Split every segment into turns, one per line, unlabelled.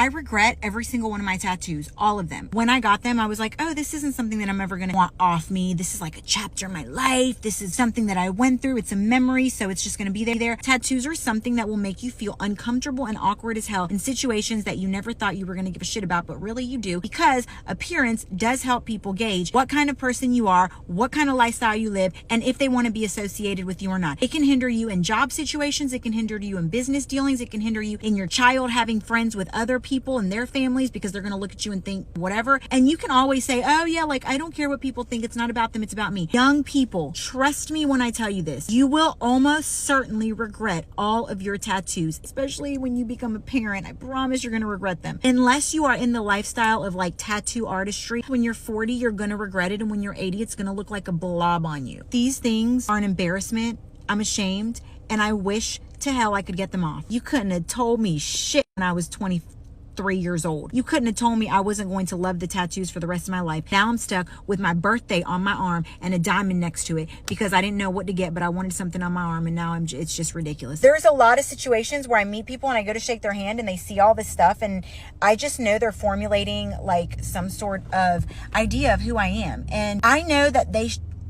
I regret every single one of my tattoos, all of them. When I got them, I was like, oh, this isn't something that I'm ever gonna want off me. This is like a chapter in my life. This is something that I went through. It's a memory, so it's just gonna be there. Tattoos are something that will make you feel uncomfortable and awkward as hell in situations that you never thought you were gonna give a shit about, but really you do, because appearance does help people gauge what kind of person you are, what kind of lifestyle you live, and if they want to be associated with you or not. It can hinder you in job situations. It can hinder you in business dealings. It can hinder you in your child having friends with other people and their families, because they're going to look at you and think whatever. And you can always say, oh yeah, like, I don't care what people think. It's not about them. It's about me. Young people, trust me when I tell you this. You will almost certainly regret all of your tattoos, especially when you become a parent. I promise you're going to regret them. Unless you are in the lifestyle of like tattoo artistry. When you're 40, you're going to regret it. And when you're 80, it's going to look like a blob on you. These things are an embarrassment. I'm ashamed, and I wish to hell I could get them off. You couldn't have told me shit when I was 23 years old. You couldn't have told me I wasn't going to love the tattoos for the rest of my life. Now I'm stuck with my birthday on my arm and a diamond next to it because I didn't know what to get, but I wanted something on my arm, and now it's just ridiculous. There's a lot of situations where I meet people and I go to shake their hand and they see all this stuff, and I just know they're formulating like some sort of idea of who I am. And I know that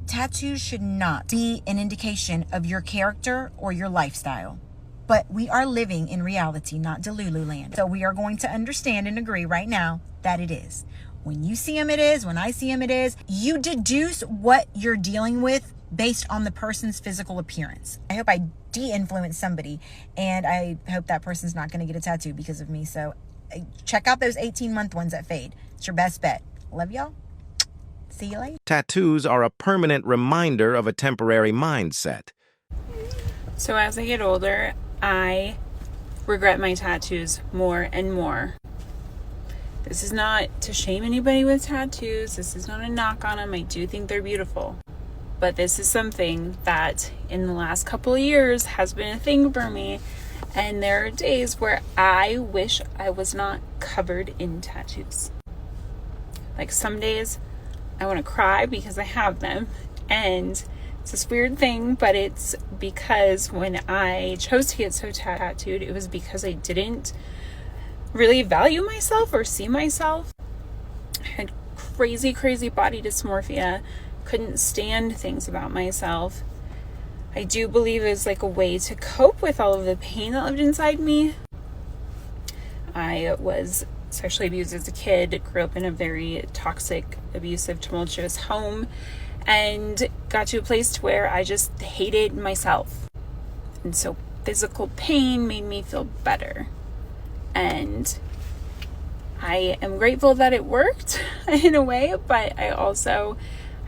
tattoos should not be an indication of your character or your lifestyle. But we are living in reality, not Delulu land. So we are going to understand and agree right now that it is. When you see him, it is. When I see him, it is. You deduce what you're dealing with based on the person's physical appearance. I hope I de-influence somebody, and I hope that person's not going to get a tattoo because of me. So check out those 18-month ones at Fade. It's your best bet. Love y'all. See you later.
Tattoos are a permanent reminder of a temporary mindset.
So as I get older, I regret my tattoos more and more. This is not to shame anybody with tattoos. This is not a knock on them. I do think they're beautiful. But this is something that in the last couple of years has been a thing for me. And there are days where I wish I was not covered in tattoos. Like some days I want to cry because I have them, and it's this weird thing, but it's because when I chose to get so tattooed, it was because I didn't really value myself or see myself. I had crazy body dysmorphia, couldn't stand things about myself. I do believe it was like a way to cope with all of the pain that lived inside me. I was sexually abused as a kid, grew up in a very toxic, abusive, tumultuous home, and got to a place to where I just hated myself. And so physical pain made me feel better. And I am grateful that it worked in a way, but I also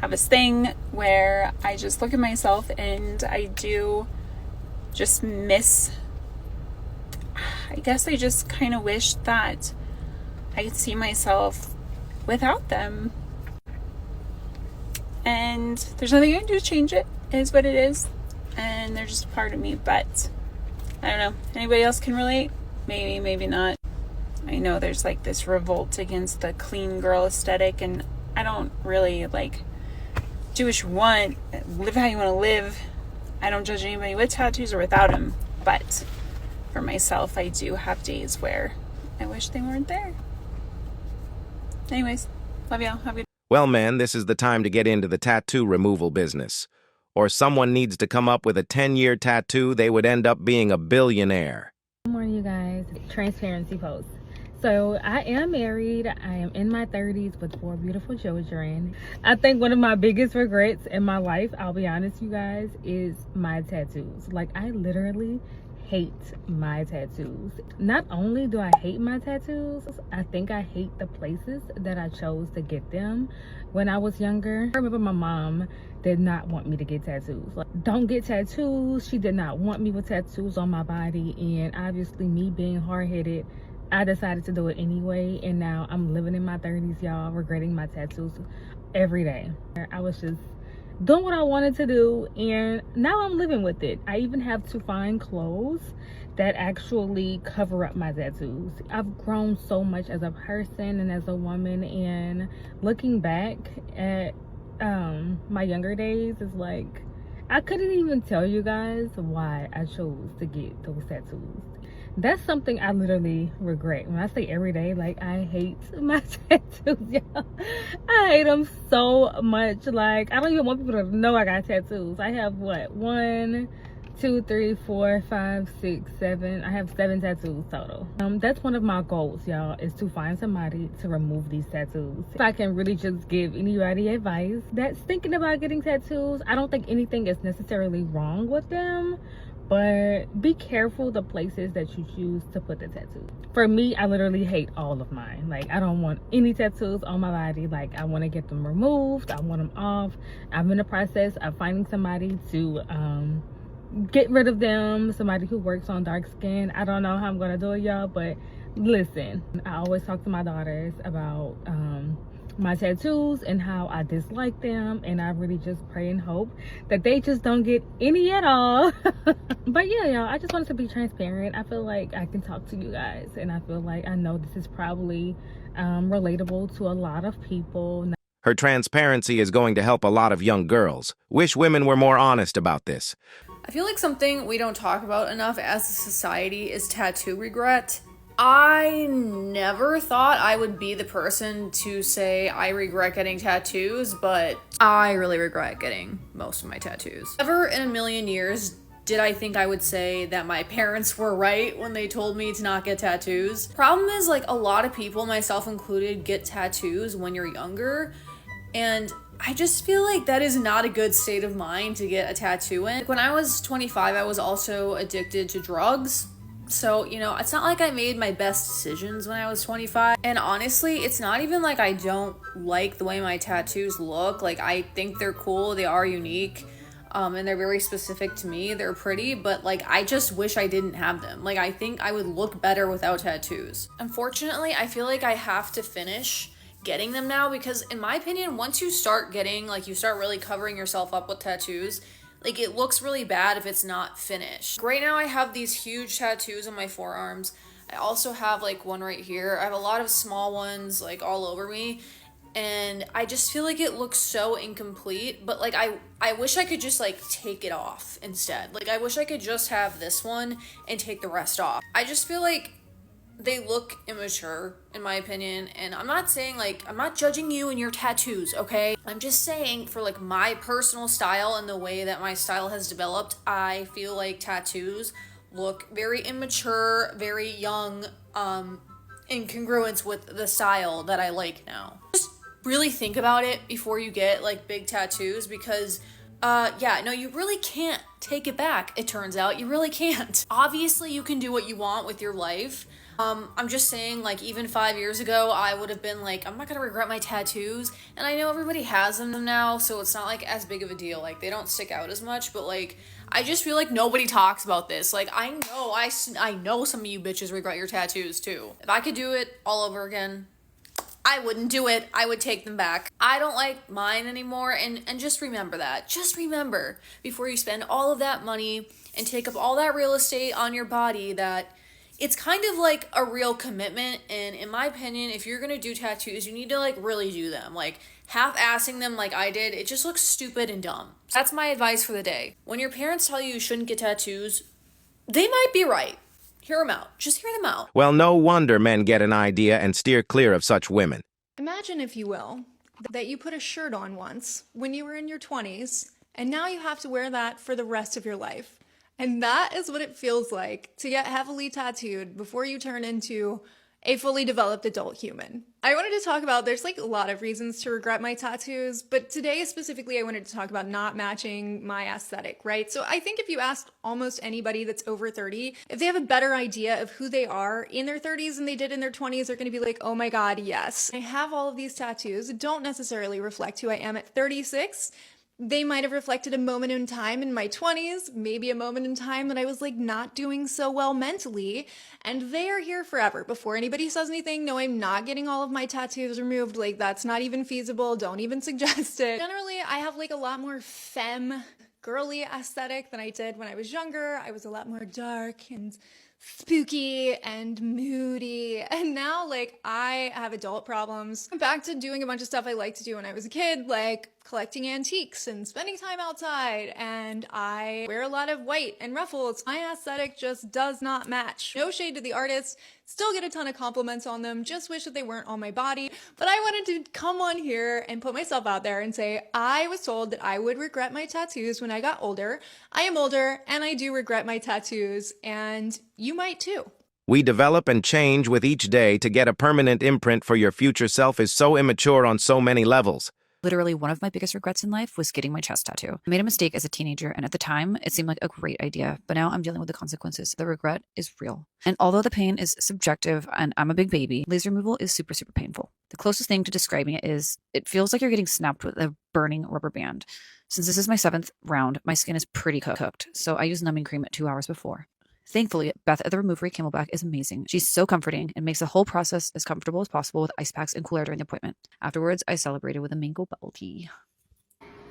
have this thing where I just look at myself and I do just miss, I guess I just kind of wish that I could see myself without them. And there's nothing I can do to change it. It is what it is. And they're just a part of me. But I don't know. Anybody else can relate? Maybe, maybe not. I know there's like this revolt against the clean girl aesthetic. And I don't really do what you want. Live how you want to live. I don't judge anybody with tattoos or without them. But for myself, I do have days where I wish they weren't there. Anyways, love y'all. Have a good.
Well, man, this is the time to get into the tattoo removal business. Or someone needs to come up with a 10-year tattoo, they would end up being a billionaire.
Good morning, you guys. Transparency post. So I am married. I am in my 30s with 4 beautiful children. I think one of my biggest regrets in my life, I'll be honest, you guys, is my tattoos. Like, I literally hate my tattoos. Not only do I hate my tattoos, I think I hate the places that I chose to get them when I was younger. I remember my mom did not want me to get tattoos. Like, don't get tattoos. She did not want me with tattoos on my body, and obviously me being hard-headed, I decided to do it anyway, and now I'm living in my 30s, y'all, regretting my tattoos every day. I was just doing what I wanted to do, and now I'm living with it. I even have to find clothes that actually cover up my tattoos. I've grown so much as a person and as a woman, and looking back at my younger days is like, I couldn't even tell you guys why I chose to get those tattoos. That's something I literally regret. When I say every day, like, I hate my tattoos, y'all. I hate them so much. Like, I don't even want people to know I got tattoos. I have what? 1, 2, 3, 4, 5, 6, 7. I have 7 tattoos total. That's one of my goals, y'all, is to find somebody to remove these tattoos. If I can really just give anybody advice that's thinking about getting tattoos, I don't think anything is necessarily wrong with them, but be careful the places that you choose to put the tattoo. For me, I literally hate all of mine. Like, I don't want any tattoos on my body. Like, I want to get them removed. I want them off. I'm in the process of finding somebody to get rid of them, somebody who works on dark skin. I don't know how I'm gonna do it, y'all, but listen, I always talk to my daughters about my tattoos and how I dislike them, and I really just pray and hope that they just don't get any at all. But yeah, y'all, I just wanted to be transparent. I feel like I can talk to you guys, and I feel like I know this is probably relatable to a lot of people.
Her transparency is going to help a lot of young girls. Wish women were more honest about this.
I feel like something we don't talk about enough as a society is tattoo regret. I never thought I would be the person to say I regret getting tattoos, but I really regret getting most of my tattoos. Never in a million years did I think I would say that my parents were right when they told me to not get tattoos. Problem is, like, a lot of people, myself included, get tattoos when you're younger, and I just feel like that is not a good state of mind to get a tattoo in. When I was 25, I was also addicted to drugs. So, you know, it's not like I made my best decisions when I was 25. And honestly, it's not even like I don't like the way my tattoos look. Like, I think they're cool, they are unique, and they're very specific to me. They're pretty, but like, I just wish I didn't have them. Like, I think I would look better without tattoos. Unfortunately, I feel like I have to finish getting them now because, in my opinion, once you start getting, like, you start really covering yourself up with tattoos, like, it looks really bad if it's not finished. Right now I have these huge tattoos on my forearms. I also have like one right here. I have a lot of small ones like all over me, and I just feel like it looks so incomplete. But like, I wish I could just like take it off instead. Like, I wish I could just have this one and take the rest off. I just feel like they look immature, in my opinion, and I'm not saying, like, I'm not judging you and your tattoos, okay? I'm just saying, for like my personal style and the way that my style has developed, I feel like tattoos look very immature, very young, in congruence with the style that I like now. Just really think about it before you get like big tattoos, because yeah, no, you really can't take it back, it turns out. You really can't. Obviously, you can do what you want with your life. I'm just saying, like, even 5 years ago, I would have been like, I'm not gonna regret my tattoos, and I know everybody has them now, so it's not like as big of a deal. Like, they don't stick out as much, but like, I just feel like nobody talks about this. Like, I know some of you bitches regret your tattoos too. If I could do it all over again, I wouldn't do it. I would take them back. I don't like mine anymore, and just remember that. Just remember, before you spend all of that money and take up all that real estate on your body, that it's kind of like a real commitment. And in my opinion, if you're gonna do tattoos, you need to like really do them. Like, half-assing them like I did, it just looks stupid and dumb. That's my advice for the day. When your parents tell you you shouldn't get tattoos, they might be right. Hear them out. Just hear them out.
Well, no wonder men get an idea and steer clear of such women.
Imagine, if you will, that you put a shirt on once when you were in your 20s, and now you have to wear that for the rest of your life. And that is what it feels like to get heavily tattooed before you turn into a fully developed adult human. I wanted to talk about, there's like a lot of reasons to regret my tattoos, but today specifically I wanted to talk about not matching my aesthetic, right? So I think if you asked almost anybody that's over 30, if they have a better idea of who they are in their 30s than they did in their 20s, they're gonna be like, oh my God, yes. I have all of these tattoos that don't necessarily reflect who I am at 36. They might have reflected a moment in time in my 20s, maybe a moment in time that I was like not doing so well mentally, and they are here forever. Before anybody says anything, no, I'm not getting all of my tattoos removed. Like, that's not even feasible. Don't even suggest it. Generally, I have like a lot more femme, girly aesthetic than I did when I was younger. I was a lot more dark and spooky and moody. And now, like, I have adult problems. I'm back to doing a bunch of stuff I liked to do when I was a kid, like collecting antiques and spending time outside. And I wear a lot of white and ruffles. My aesthetic just does not match. No shade to the artists. Still get a ton of compliments on them. Just wish that they weren't on my body. But I wanted to come on here and put myself out there and say, I was told that I would regret my tattoos when I got older. I am older and I do regret my tattoos, and you might too.
We develop and change with each day. To get a permanent imprint for your future self is so immature on so many levels.
Literally, one of my biggest regrets in life was getting my chest tattoo. I made a mistake as a teenager, and at the time, it seemed like a great idea, but now I'm dealing with the consequences. The regret is real. And although the pain is subjective and I'm a big baby, laser removal is super, super painful. The closest thing to describing it is it feels like you're getting snapped with a burning rubber band. Since this is my 7th round, my skin is pretty cooked, so I use numbing cream at 2 hours before. Thankfully, Beth at the Removery Camelback is amazing. She's so comforting and makes the whole process as comfortable as possible with ice packs and cool air during the appointment. Afterwards, I celebrated with a mango bubble tea.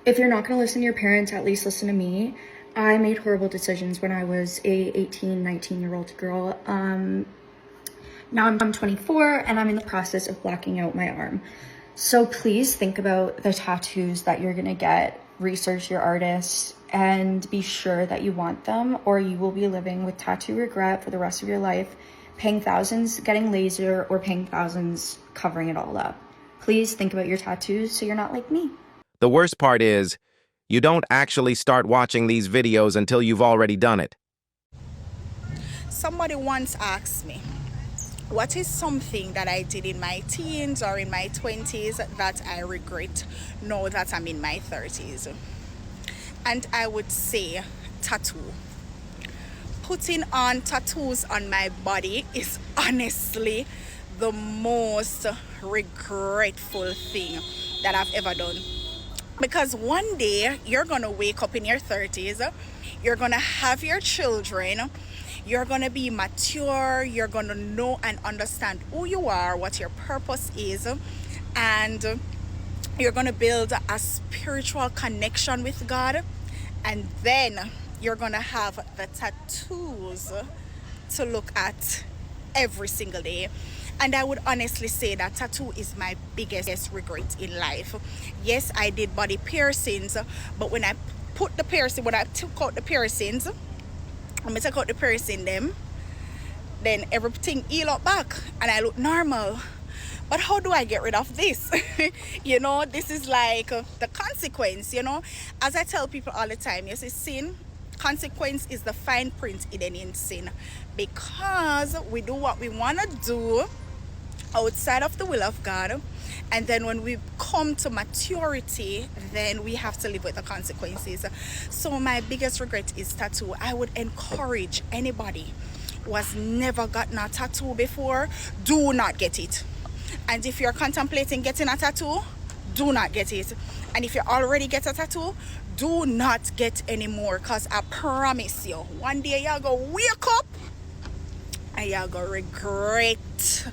If you're not going to listen to your parents, at least listen to me. I made horrible decisions when I was a 18, 19-year-old girl. Now I'm 24 and I'm in the process of blacking out my arm. So please think about the tattoos that you're going to get. Research your artist and be sure that you want them, or you will be living with tattoo regret for the rest of your life, paying thousands getting laser or paying thousands covering it all up. Please think about your tattoos so you're not like me.
The worst part is, you don't actually start watching these videos until you've already done it.
Somebody once asked me, what is something that I did in my teens or in my 20s that I regret now that I'm in my 30s? And I would say tattoo. Putting on tattoos on my body is honestly the most regretful thing that I've ever done. Because one day you're gonna wake up in your 30s, you're gonna have your children, you're gonna be mature, you're gonna know and understand who you are, what your purpose is, and you're gonna build a spiritual connection with God, and then you're gonna have the tattoos to look at every single day. And I would honestly say that tattoo is my biggest regret in life. Yes, I did body piercings, but when I took out the piercings, when I took out the piercing them, then everything healed up back and I look normal. But how do I get rid of this? You know, this is like the consequence, you know. As I tell people all the time, you see, sin, consequence is the fine print hidden in sin. Because we do what we want to do outside of the will of God, and then when we come to maturity, then we have to live with the consequences. So my biggest regret is tattoo. I would encourage anybody who has never gotten a tattoo before, do not get it. And if you're contemplating getting a tattoo, do not get it. And if you already get a tattoo, do not get any more, because I promise you, one day you're going to wake up and you're going to regret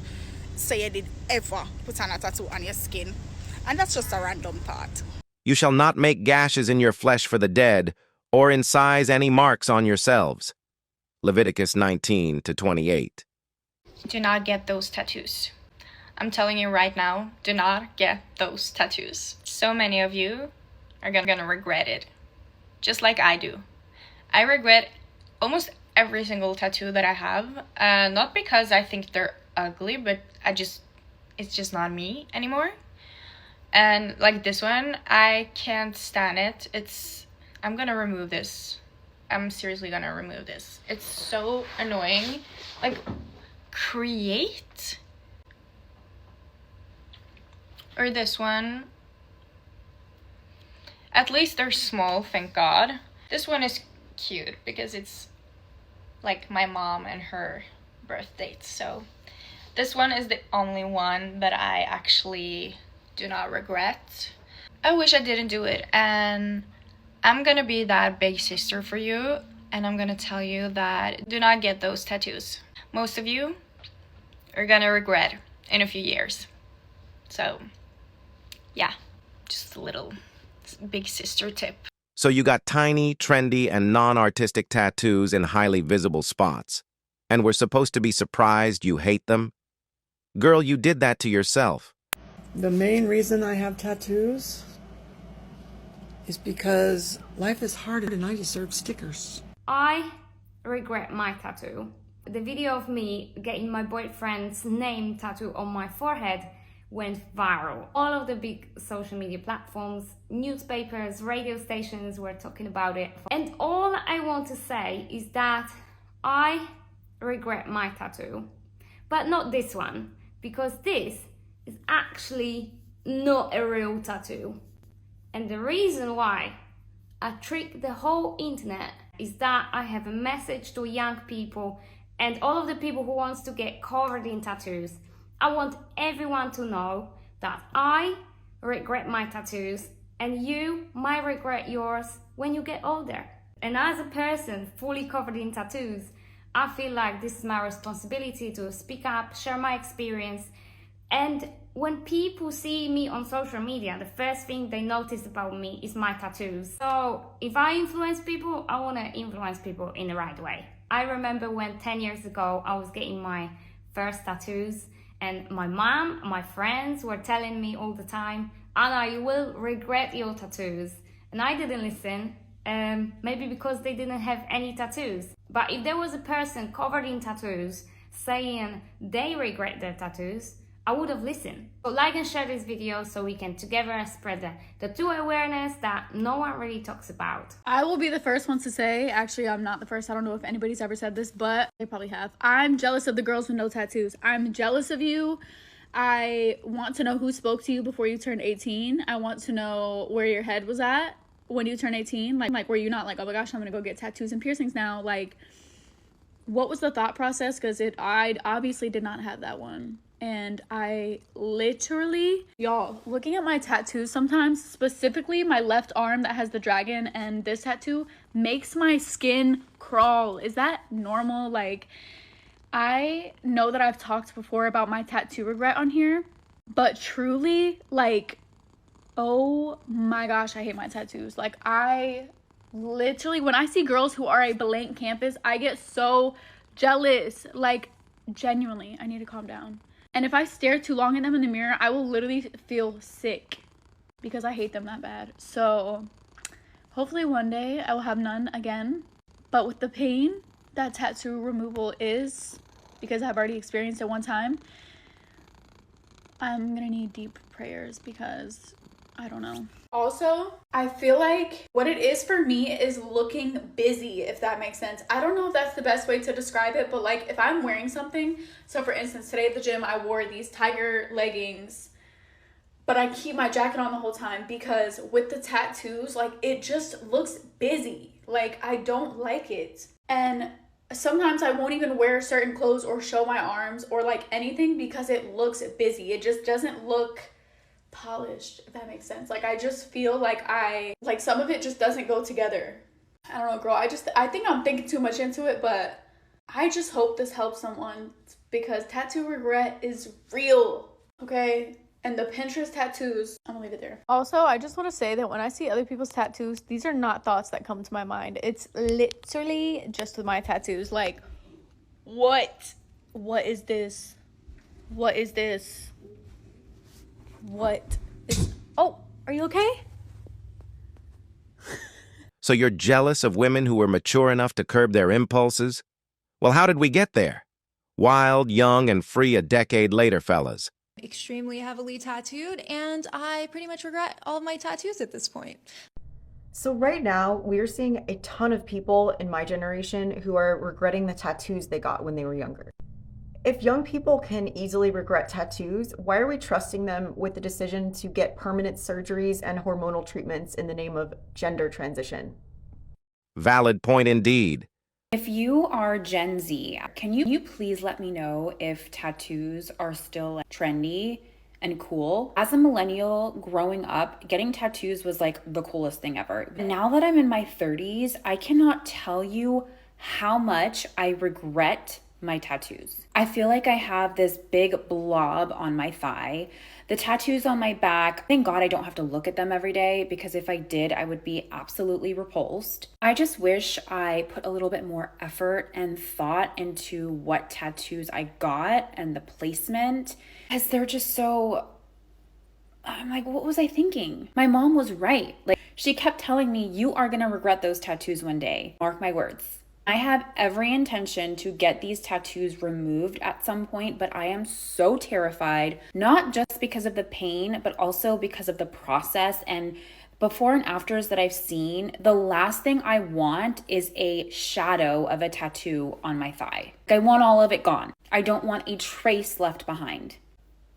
say you did ever put on a tattoo on your skin. And that's just a random thought.
You shall not make gashes in your flesh for the dead, or incise any marks on yourselves. Leviticus 19-28.
Do not get those tattoos. I'm telling you right now, do not get those tattoos. So many of you are gonna regret it, just like I do. I regret almost every single tattoo that I have, not because I think they're ugly, but it's just not me anymore. And like this one, I can't stand it. I'm gonna remove this. I'm seriously gonna remove this. It's so annoying. Like, create. Or this one. At least they're small, thank God. This one is cute because it's like my mom and her birth date. So this one is the only one that I actually do not regret. I wish I didn't do it, and I'm gonna be that big sister for you, and I'm gonna tell you that do not get those tattoos. Most of you are gonna regret in a few years. So yeah, just a little big sister tip.
So you got tiny, trendy, and non-artistic tattoos in highly visible spots. and we're supposed to be surprised you hate them? Girl, you did that to yourself.
The main reason I have tattoos is because life is hard and I deserve stickers.
I regret my tattoo. The video of me getting my boyfriend's name tattooed on my forehead went viral. All of the big social media platforms, newspapers, radio stations were talking about it. And all I want to say is that I regret my tattoo, but not this one, because this is actually not a real tattoo. And the reason why I trick the whole internet is that I have a message to young people and all of the people who wants to get covered in tattoos. I want everyone to know that I regret my tattoos and you might regret yours when you get older. And as a person fully covered in tattoos, I feel like this is my responsibility to speak up, share my experience. And when people see me on social media, the first thing they notice about me is my tattoos. So if I influence people, I want to influence people in the right way. I remember when 10 years ago, I was getting my first tattoos and my mom, my friends were telling me all the time, Anna, you will regret your tattoos. And I didn't listen, maybe because they didn't have any tattoos. But if there was a person covered in tattoos saying they regret their tattoos, I would have listened. So like and share this video so we can together spread the tattoo awareness that no one really talks about.
I will be the first one to say, actually I'm not the first, I don't know if anybody's ever said this, but they probably have. I'm jealous of the girls with no tattoos. I'm jealous of you. I want to know who spoke to you before you turned 18. I want to know where your head was at when you turned 18. Like were you not like, oh my gosh, I'm gonna go get tattoos and piercings now? Like, what was the thought process? Because I obviously did not have that one. And I literally, y'all, looking at my tattoos sometimes, specifically my left arm that has the dragon and this tattoo, makes my skin crawl. Is that normal? Like, I know that I've talked before about my tattoo regret on here, but truly, like, oh my gosh, I hate my tattoos. Like, I literally, when I see girls who are a blank canvas, I get so jealous. Like, genuinely, I need to calm down. And if I stare too long at them in the mirror, I will literally feel sick because I hate them that bad. So hopefully one day I will have none again. But with the pain that tattoo removal is, because I've already experienced it one time, I'm gonna need deep prayers because I don't know. Also, I feel like what it is for me is looking busy, if that makes sense. I don't know if that's the best way to describe it, but like if I'm wearing something, so for instance, today at the gym, I wore these tiger leggings, but I keep my jacket on the whole time because with the tattoos, like it just looks busy. Like I don't like it. And sometimes I won't even wear certain clothes or show my arms or like anything because it looks busy. It just doesn't look polished, if that makes sense. Like I just feel like some of it just doesn't go together. I don't know, girl. I think I'm thinking too much into it, but I just hope this helps someone because tattoo regret is real, okay? And the Pinterest tattoos, I'm gonna leave it there. Also, I just want to say that when I see other people's tattoos, these are not thoughts that come to my mind. It's literally just with my tattoos. Like, what is this? What is this? What is... Oh, are you okay?
So you're jealous of women who were mature enough to curb their impulses? Well, how did we get there? Wild, young, and free a decade later, fellas.
Extremely heavily tattooed, and I pretty much regret all of my tattoos at this point.
So right now, we're seeing a ton of people in my generation who are regretting the tattoos they got when they were younger. If young people can easily regret tattoos, why are we trusting them with the decision to get permanent surgeries and hormonal treatments in the name of gender transition?
Valid point indeed.
If you are Gen Z, can you please let me know if tattoos are still trendy and cool? As a millennial growing up, getting tattoos was like the coolest thing ever. Now that I'm in my 30s, I cannot tell you how much I regret my tattoos. I feel like I have this big blob on my thigh. The tattoos on my back, thank God I don't have to look at them every day, because if I did, I would be absolutely repulsed. I just wish I put a little bit more effort and thought into what tattoos I got and the placement, because they're just so... I'm like, what was I thinking? My mom was right. Like, she kept telling me, you are gonna regret those tattoos one day. Mark my words. I have every intention to get these tattoos removed at some point, but I am so terrified, not just because of the pain, but also because of the process and before and afters that I've seen. The last thing I want is a shadow of a tattoo on my thigh. I want all of it gone. I don't want a trace left behind.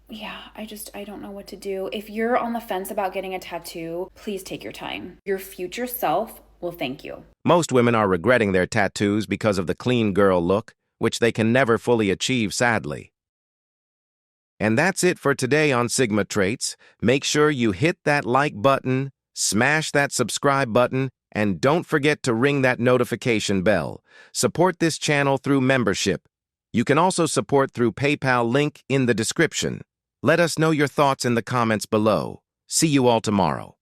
Yeah, I don't know what to do. If you're on the fence about getting a tattoo, please take your time. Your future self will thank you.
Most women are regretting their tattoos because of the clean girl look, which they can never fully achieve, sadly. And that's it for today on Sigma Traits. Make sure you hit that like button, smash that subscribe button, and don't forget to ring that notification bell. Support this channel through membership. You can also support through PayPal, link in the description. Let us know your thoughts in the comments below. See you all tomorrow.